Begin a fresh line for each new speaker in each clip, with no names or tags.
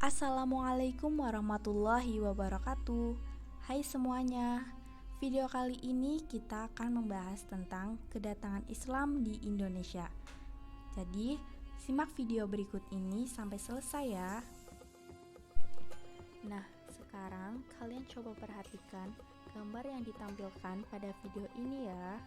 Assalamualaikum warahmatullahi wabarakatuh. Hai semuanya. Video kali ini kita akan membahas tentang kedatangan Islam di Indonesia. Jadi, simak video berikut ini sampai selesai ya. Nah, sekarang kalian coba perhatikan gambar yang ditampilkan pada video ini ya.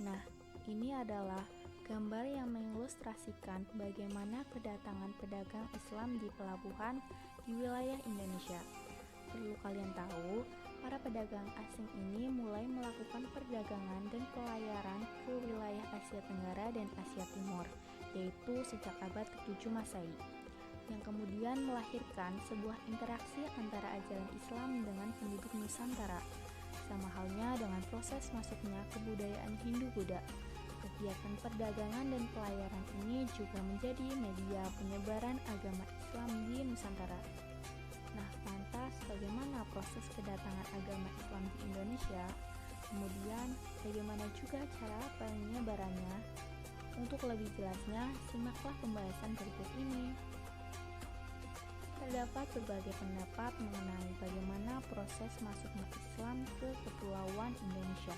Nah, ini adalah gambar yang mengilustrasikan bagaimana kedatangan pedagang Islam di pelabuhan di wilayah Indonesia. Perlu kalian tahu, para pedagang asing ini mulai melakukan perdagangan dan pelayaran ke wilayah Asia Tenggara dan Asia Timur, yaitu sejak abad ke-7 Masehi, yang kemudian melahirkan sebuah interaksi antara ajaran Islam dengan penduduk Nusantara, sama halnya dengan proses masuknya kebudayaan Hindu-Buddha. Kegiatan perdagangan dan pelayaran ini juga menjadi media penyebaran agama Islam di Nusantara. Nah, lantas bagaimana proses kedatangan agama Islam di Indonesia? Kemudian, bagaimana juga cara penyebarannya? Untuk lebih jelasnya, simaklah pembahasan berikut ini. Terdapat berbagai pendapat mengenai bagaimana proses masuknya Islam ke Kepulauan Indonesia,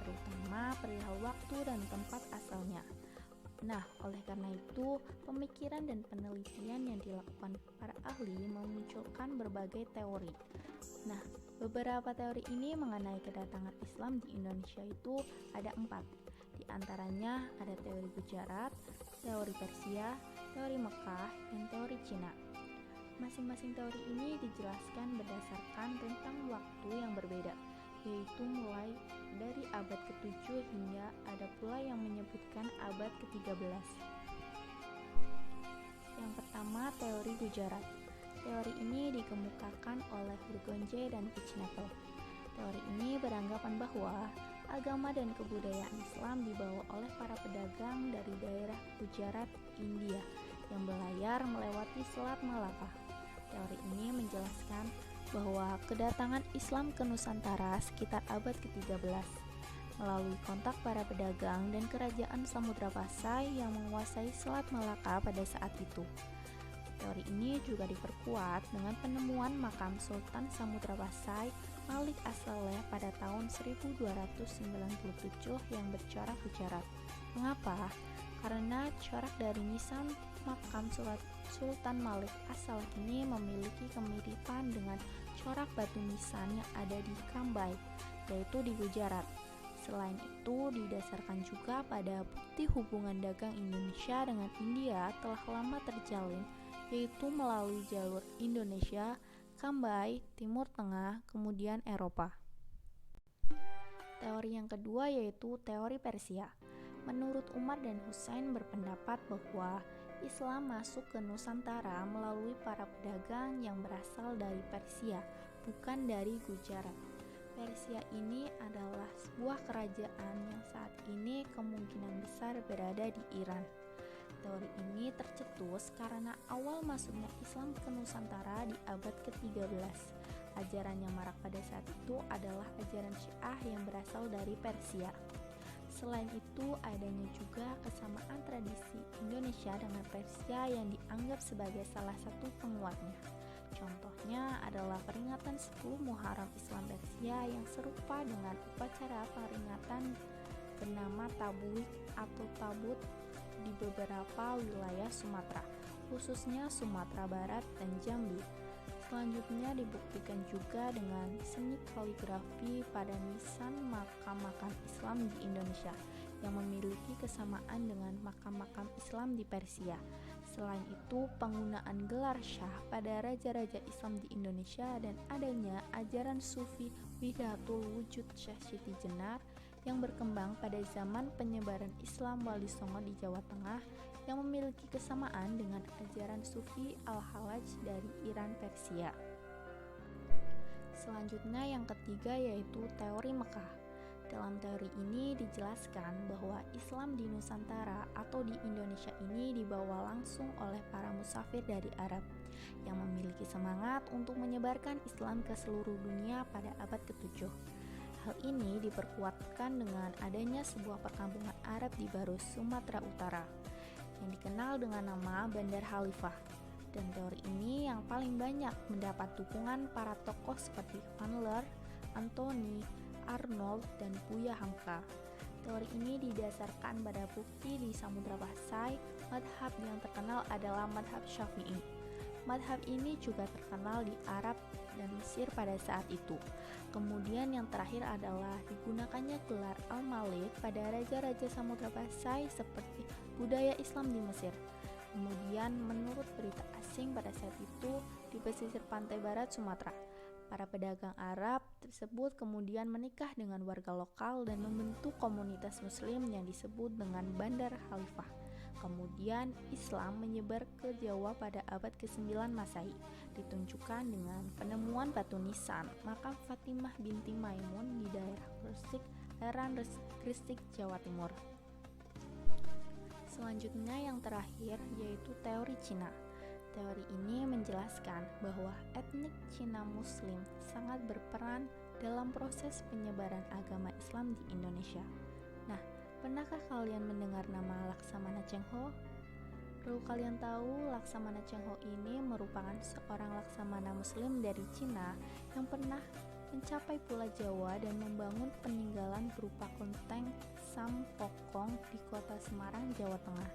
terutama perihal waktu dan tempat asalnya. Nah, oleh karena itu, pemikiran dan penelitian yang dilakukan para ahli memunculkan berbagai teori. Nah, beberapa teori ini mengenai kedatangan Islam di Indonesia itu ada 4. Di antaranya ada teori Gujarat, teori Persia, teori Mekah, dan teori Cina. Masing-masing teori ini dijelaskan berdasarkan rentang waktu yang berbeda, yaitu mulai dari abad ke-7 hingga ada pula yang menyebutkan abad ke-13. Yang pertama, teori Gujarat. Teori ini dikemukakan oleh Burgonje dan Pitchnevel. Teori ini beranggapan bahwa agama dan kebudayaan Islam dibawa oleh para pedagang dari daerah Gujarat, India, yang berlayar melewati Selat Malaka. Teori ini menjelaskan bahwa kedatangan Islam ke Nusantara sekitar abad ke-13 melalui kontak para pedagang dan kerajaan Samudra Pasai yang menguasai Selat Malaka pada saat itu. Teori ini juga diperkuat dengan penemuan makam Sultan Samudra Pasai Malik As-Saleh pada tahun 1297 yang bercorak Gujarat. Mengapa? Karena corak dari nisan makam Sultan Malik As-Saleh ini memiliki kemiripan dengan corak batu nisan yang ada di Kambai, yaitu di Gujarat. Selain itu, didasarkan juga pada bukti hubungan dagang Indonesia dengan India telah lama terjalin, yaitu melalui jalur Indonesia, Kambai, Timur Tengah, kemudian Eropa. Teori yang kedua yaitu teori Persia. Menurut Umar dan Husain berpendapat bahwa Islam masuk ke Nusantara melalui para pedagang yang berasal dari Persia, bukan dari Gujarat. Persia ini adalah sebuah kerajaan yang saat ini kemungkinan besar berada di Iran. Teori ini tercetus karena awal masuknya Islam ke Nusantara di abad ke-13. Ajaran yang marak pada saat itu adalah ajaran Syiah yang berasal dari Persia. Selain itu, adanya juga kesamaan tradisi Indonesia dengan Persia yang dianggap sebagai salah satu penguatnya. Contohnya adalah peringatan 10 Muharram Islam Persia yang serupa dengan upacara peringatan bernama Tablik atau Tabut di beberapa wilayah Sumatera, khususnya Sumatera Barat dan Jambi. Selanjutnya dibuktikan juga dengan seni kaligrafi pada nisan makam-makam Islam di Indonesia yang memiliki kesamaan dengan makam-makam Islam di Persia. Selain itu, penggunaan gelar syah pada raja-raja Islam di Indonesia dan adanya ajaran sufi Wihdatul Wujud Syekh Siti Jenar yang berkembang pada zaman penyebaran Islam Wali Songo di Jawa Tengah yang memiliki kesamaan dengan ajaran Sufi Al-Halaj dari Iran Persia. Selanjutnya yang ketiga yaitu teori Mekah. Dalam teori ini dijelaskan bahwa Islam di Nusantara atau di Indonesia ini dibawa langsung oleh para musafir dari Arab yang memiliki semangat untuk menyebarkan Islam ke seluruh dunia pada abad ke-7. Hal ini diperkuatkan dengan adanya sebuah perkampungan Arab di Barus, Sumatera Utara yang dikenal dengan nama Bandar Khalifah. Dan teori ini yang paling banyak mendapat dukungan para tokoh seperti Van Leer, Anthony, Arnold, dan Buya Hamka. Teori ini didasarkan pada bukti di Samudra Pasai. Madhab yang terkenal adalah madhab Syafi'i. Madhab ini juga terkenal di Arab dan Mesir pada saat itu. Kemudian yang terakhir adalah digunakannya gelar Al-Malik pada raja-raja Samudra Pasai seperti budaya Islam di Mesir. Kemudian menurut berita asing pada saat itu di pesisir pantai barat Sumatera, para pedagang Arab tersebut kemudian menikah dengan warga lokal dan membentuk komunitas muslim yang disebut dengan Bandar Khalifah. Kemudian Islam menyebar ke Jawa pada abad ke-9 Masehi, ditunjukkan dengan penemuan batu nisan makam Fatimah binti Maimun di daerah Gresik, Jawa Timur. Selanjutnya yang terakhir yaitu teori Cina. Teori ini menjelaskan bahwa etnik Cina Muslim sangat berperan dalam proses penyebaran agama Islam di Indonesia. Nah, pernahkah kalian mendengar nama Laksamana Cheng Ho? Perlu kalian tahu, Laksamana Cheng Ho ini merupakan seorang laksamana Muslim dari Cina yang pernah mencapai Pulau Jawa dan membangun peninggalan berupa kelenteng Sampokong di kota Semarang, Jawa Tengah.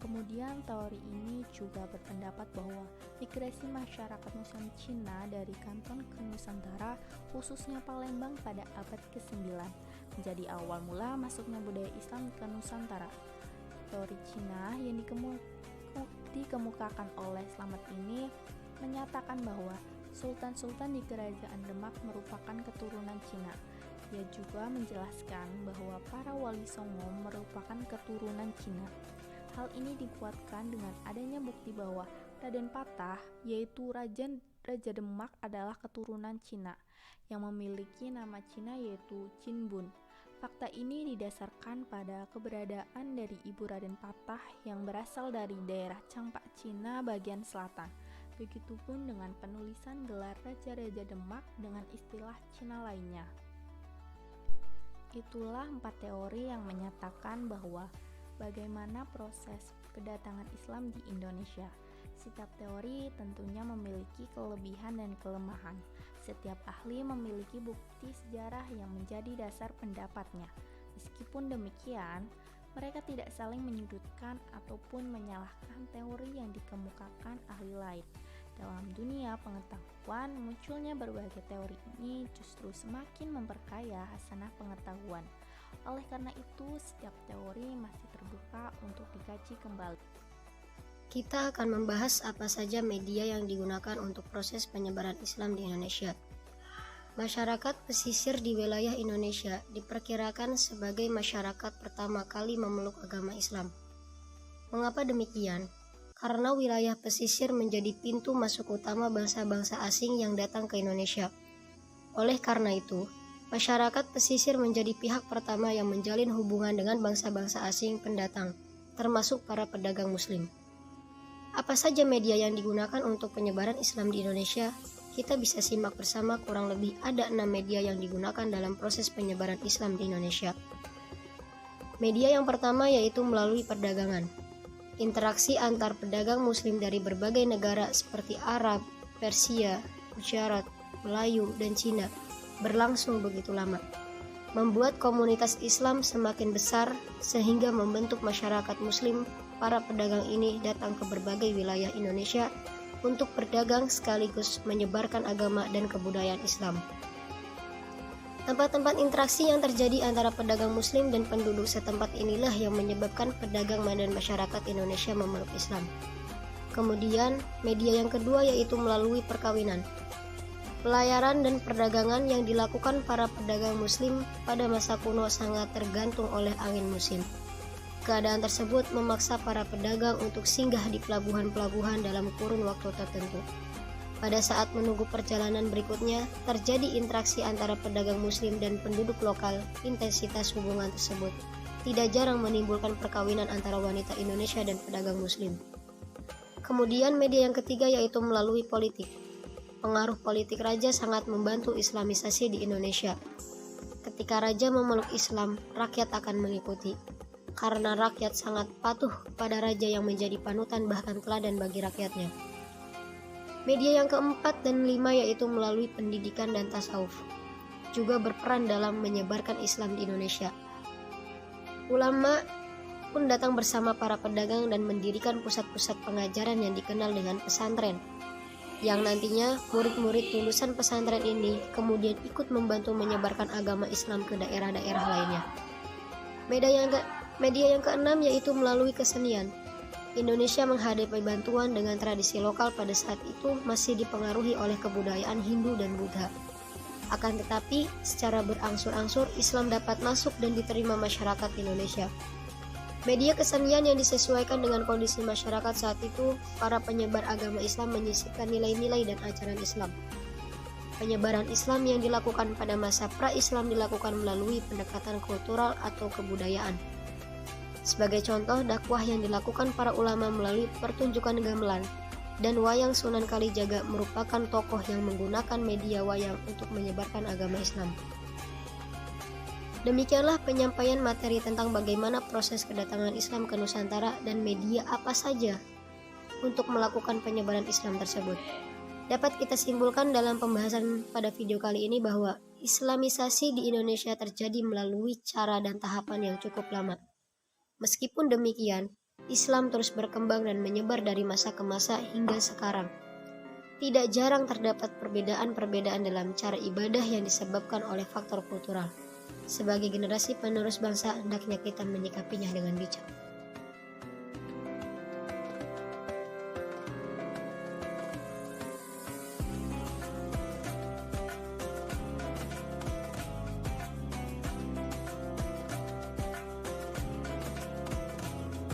Kemudian teori ini juga berpendapat bahwa migrasi masyarakat Muslim Cina dari Kanton ke Nusantara, khususnya Palembang pada abad ke-9, menjadi awal mula masuknya budaya Islam ke Nusantara. Teori Cina yang dikemukakan oleh Slamet ini menyatakan bahwa Sultan-Sultan di Kerajaan Demak merupakan keturunan Cina. Ia juga menjelaskan bahwa para wali Songo merupakan keturunan Cina. Hal ini dikuatkan dengan adanya bukti bahwa Raden Patah, yaitu Raja Demak, adalah keturunan Cina yang memiliki nama Cina yaitu Cinbun. Fakta ini didasarkan pada keberadaan dari ibu Raden Patah yang berasal dari daerah Campak, Cina bagian selatan. Begitupun dengan penulisan gelar Raja-Raja Demak dengan istilah Cina lainnya. Itulah 4 teori yang menyatakan bahwa bagaimana proses kedatangan Islam di Indonesia. Setiap teori tentunya memiliki kelebihan dan kelemahan. Setiap ahli memiliki bukti sejarah yang menjadi dasar pendapatnya. Meskipun demikian, mereka tidak saling menyudutkan ataupun menyalahkan teori yang dikemukakan ahli lain. Dalam dunia pengetahuan, munculnya berbagai teori ini justru semakin memperkaya hasanah pengetahuan. Oleh karena itu, setiap teori masih terbuka untuk dikaji kembali.
Kita akan membahas apa saja media yang digunakan untuk proses penyebaran Islam di Indonesia. Masyarakat pesisir di wilayah Indonesia diperkirakan sebagai masyarakat pertama kali memeluk agama Islam. Mengapa demikian? Karena wilayah pesisir menjadi pintu masuk utama bangsa-bangsa asing yang datang ke Indonesia. Oleh karena itu, masyarakat pesisir menjadi pihak pertama yang menjalin hubungan dengan bangsa-bangsa asing pendatang, termasuk para pedagang Muslim. Apa saja media yang digunakan untuk penyebaran Islam di Indonesia? Kita bisa simak bersama, kurang lebih ada 6 media yang digunakan dalam proses penyebaran Islam di Indonesia. Media yang pertama yaitu melalui perdagangan. Interaksi antar pedagang Muslim dari berbagai negara seperti Arab, Persia, Gujarat, Melayu, dan Cina berlangsung begitu lama, membuat komunitas Islam semakin besar sehingga membentuk masyarakat Muslim. Para pedagang ini datang ke berbagai wilayah Indonesia untuk berdagang sekaligus menyebarkan agama dan kebudayaan Islam. Tempat-tempat interaksi yang terjadi antara pedagang Muslim dan penduduk setempat inilah yang menyebabkan pedagang dan masyarakat Indonesia memeluk Islam. Kemudian, media yang kedua yaitu melalui perkawinan. Pelayaran dan perdagangan yang dilakukan para pedagang Muslim pada masa kuno sangat tergantung oleh angin musim. Keadaan tersebut memaksa para pedagang untuk singgah di pelabuhan-pelabuhan dalam kurun waktu tertentu. Pada saat menunggu perjalanan berikutnya, terjadi interaksi antara pedagang Muslim dan penduduk lokal. Intensitas hubungan tersebut tidak jarang menimbulkan perkawinan antara wanita Indonesia dan pedagang Muslim. Kemudian media yang ketiga yaitu melalui politik. Pengaruh politik raja sangat membantu Islamisasi di Indonesia. Ketika raja memeluk Islam, rakyat akan mengikuti. Karena rakyat sangat patuh kepada raja yang menjadi panutan bahkan teladan bagi rakyatnya. Media yang keempat dan lima yaitu melalui pendidikan dan tasawuf, juga berperan dalam menyebarkan Islam di Indonesia. Ulama pun datang bersama para pedagang dan mendirikan pusat-pusat pengajaran yang dikenal dengan pesantren, yang nantinya murid-murid lulusan pesantren ini kemudian ikut membantu menyebarkan agama Islam ke daerah-daerah lainnya. Media yang keenam yaitu melalui kesenian. Indonesia menghadapi bantuan dengan tradisi lokal pada saat itu masih dipengaruhi oleh kebudayaan Hindu dan Buddha. Akan tetapi, secara berangsur-angsur Islam dapat masuk dan diterima masyarakat Indonesia. Media kesenian yang disesuaikan dengan kondisi masyarakat saat itu, para penyebar agama Islam menyisipkan nilai-nilai dan ajaran Islam. Penyebaran Islam yang dilakukan pada masa pra-Islam dilakukan melalui pendekatan kultural atau kebudayaan. Sebagai contoh, dakwah yang dilakukan para ulama melalui pertunjukan gamelan dan wayang Sunan Kalijaga merupakan tokoh yang menggunakan media wayang untuk menyebarkan agama Islam. Demikianlah penyampaian materi tentang bagaimana proses kedatangan Islam ke Nusantara dan media apa saja untuk melakukan penyebaran Islam tersebut. Dapat kita simpulkan dalam pembahasan pada video kali ini bahwa Islamisasi di Indonesia terjadi melalui cara dan tahapan yang cukup lama. Meskipun demikian, Islam terus berkembang dan menyebar dari masa ke masa hingga sekarang. Tidak jarang terdapat perbedaan-perbedaan dalam cara ibadah yang disebabkan oleh faktor kultural. Sebagai generasi penerus bangsa, hendaknya kita menyikapinya dengan bijak.